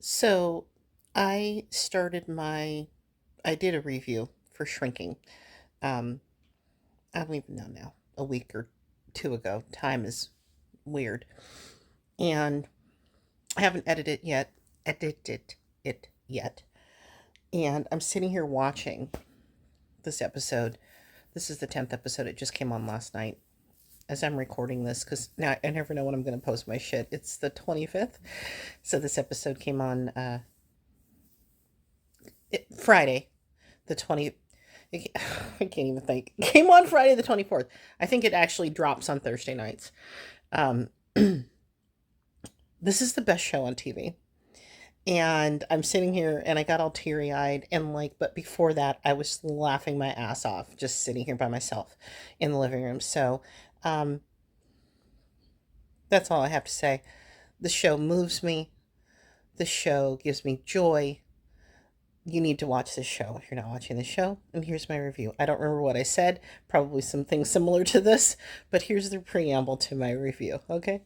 So I did a review for Shrinking. Um, I don't even know now, a week or two ago. Time is weird. And I haven't edited it yet. And I'm sitting here watching this episode. This is the 10th episode. It just came on last night as I'm recording this because now I never know when I'm going to post my shit. It's the 25th. So this episode came on Friday, the 20th. I can't even think. It came on Friday the 24th. I think it actually drops on Thursday nights. Um, this is the best show on TV. And I'm sitting here and I got all teary eyed and but before that, I was laughing my ass off just sitting here by myself in the living room. So, um, that's all I have to say. The show moves me, the show gives me joy. You need to watch this show if you're not watching the show. And here's my review. I don't remember what I said, probably something similar to this, but here's the preamble to my review, okay?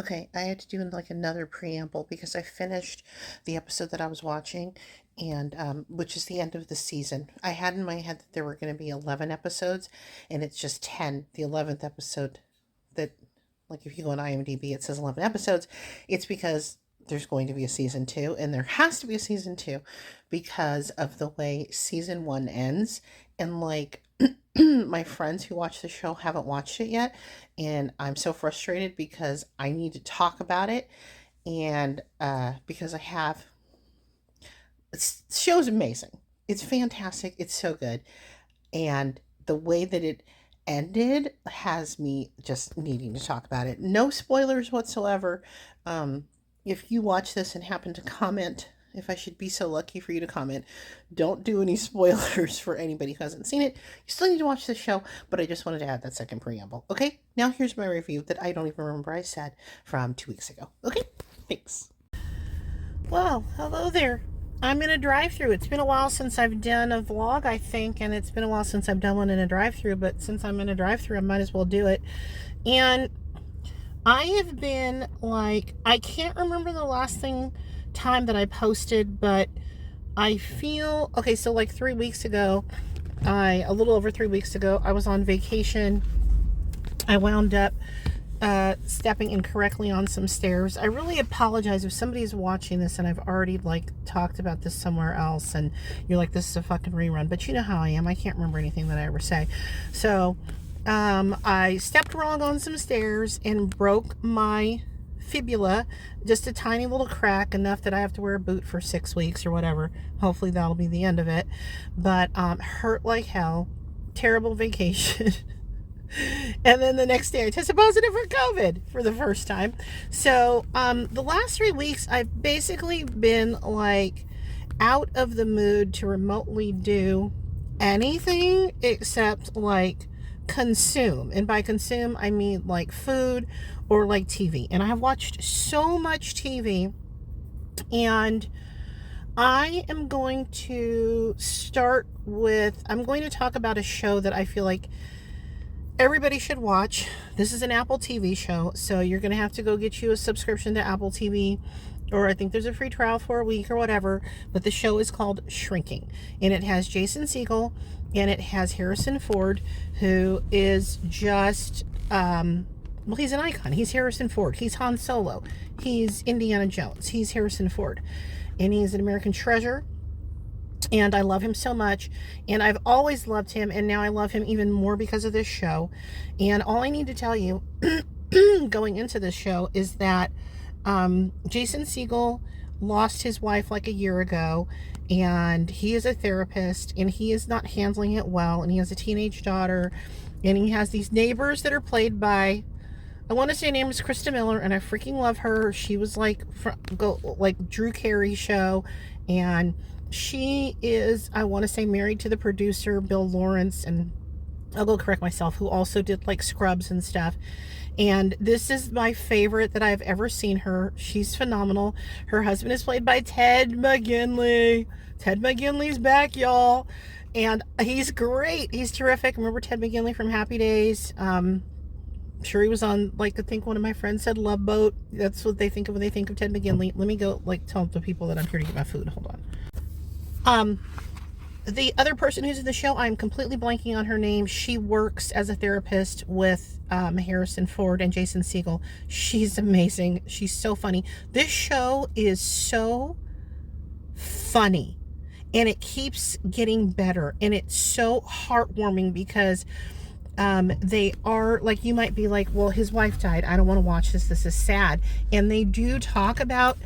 Okay, I had to do another preamble because I finished the episode that I was watching, and which is the end of the season. I had in my head that there were going to be 11 episodes, and it's just 10. The 11th episode that, if you go on IMDb, it says 11 episodes. It's because there's going to be a season two, and there has to be a season two because of the way season one ends. And my friends who watch the show haven't watched it yet, and I'm so frustrated because I need to talk about it, and because the show's amazing. It's fantastic. It's so good, and the way that it ended has me just needing to talk about it. No spoilers whatsoever. Um, if you watch this and happen to comment, if I should be so lucky for you to comment, don't do any spoilers for anybody who hasn't seen it. You still need to watch the show, but I just wanted to add that second preamble. Okay, now here's my review that I don't even remember I said from 2 weeks ago. Okay, thanks. Well, hello there. I'm in a drive-through. It's been a while since I've done a vlog, I think, and it's been a while since I've done one in a drive-through, but since I'm in a drive-through, I might as well do it. And I have been I can't remember the last time that I posted, but I feel okay. So 3 weeks ago, a little over 3 weeks ago, I was on vacation. I wound up stepping incorrectly on some stairs. I really apologize if somebody's watching this and I've already talked about this somewhere else and you're like, this is a fucking rerun, but you know how I am. I can't remember anything that I ever say. So I stepped wrong on some stairs and broke my fibula, just a tiny little crack, enough that I have to wear a boot for 6 weeks or whatever. Hopefully that'll be the end of it. But hurt like hell. Terrible vacation. And then the next day I tested positive for COVID for the first time. So the last 3 weeks I've basically been out of the mood to remotely do anything except consume. And by consume I mean food or TV. And I have watched so much TV, and I am going to I'm going to talk about a show that I feel like everybody should watch. This is an Apple TV show, so you're going to have to go get you a subscription to Apple TV, or I think there's a free trial for a week or whatever. But the show is called Shrinking, and it has Jason Segel, and it has Harrison Ford, who is just well, he's an icon. He's Harrison Ford. He's Han Solo. He's Indiana Jones. He's Harrison Ford, and he's an American treasure. And I love him so much, and I've always loved him, and now I love him even more because of this show. And all I need to tell you going into this show is that Jason Segel lost his wife a year ago, and he is a therapist, and he is not handling it well, and he has a teenage daughter, and he has these neighbors that are played by, I want to say her name is Krista Miller, and I freaking love her. She was Drew Carey show, and she is, I want to say, married to the producer Bill Lawrence, and I'll go correct myself, who also did Scrubs and stuff. And this is my favorite that I've ever seen her. She's phenomenal. Her husband is played by Ted McGinley. Ted McGinley's back, y'all, and he's great. He's terrific. Remember Ted McGinley from Happy Days? sure he was on, like, I think one of my friends said Love Boat. That's what they think of when they think of Ted McGinley. Let me go, like, tell the people that I'm here to get my food. Hold on. The other person who's in the show, I'm completely blanking on her name. She works as a therapist with Harrison Ford and Jason Segel. She's amazing. She's so funny. This show is so funny, and it keeps getting better, and it's so heartwarming because they are, like, you might be like, well, his wife died, I don't want to watch this, this is sad. And they do talk about,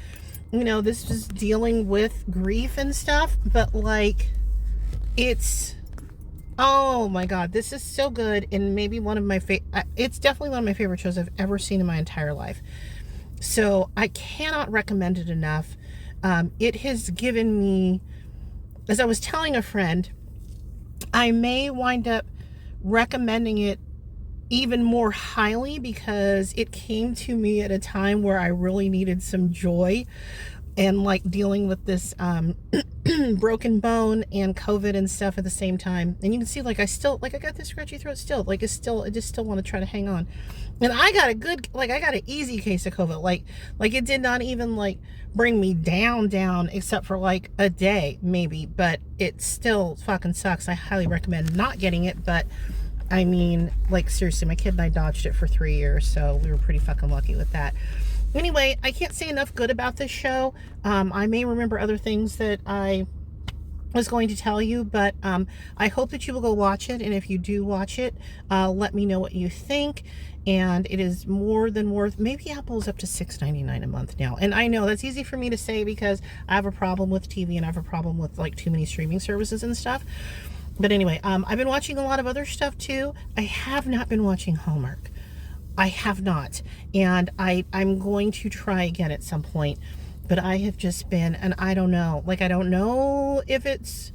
you know, this is dealing with grief and stuff, but like, it's, oh my god, this is so good. And maybe one of my it's definitely one of my favorite shows I've ever seen in my entire life. So I cannot recommend it enough. It has given me, as I was telling a friend, I may wind up recommending it even more highly because it came to me at a time where I really needed some joy, and like dealing with this broken bone and COVID and stuff at the same time. And you can see, like, I still, like, I got this scratchy throat still, like, it's still, I just still want to try to hang on. And I got a good, like, I got an easy case of COVID. Like it did not even like bring me down except for like a day maybe, but it still fucking sucks. I highly recommend not getting it, but I mean, like, seriously, my kid and I dodged it for 3 years, so we were pretty fucking lucky with that. Anyway, I can't say enough good about this show. I may remember other things that I was going to tell you, but I hope that you will go watch it. And if you do watch it, let me know what you think. And it is more than worth. Maybe Apple's up to $6.99 a month now. And I know that's easy for me to say because I have a problem with TV and I have a problem with like too many streaming services and stuff. But anyway, I've been watching a lot of other stuff too. I have not been watching Hallmark. I have not. And I'm going to try again at some point. But I have just been, and I don't know. Like, I don't know if it's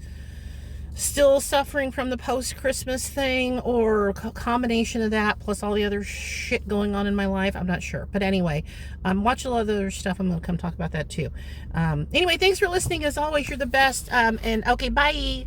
still suffering from the post-Christmas thing or a combination of that plus all the other shit going on in my life. I'm not sure. But anyway, watch a lot of other stuff. I'm going to come talk about that too. Anyway, thanks for listening. As always, you're the best. And okay, bye.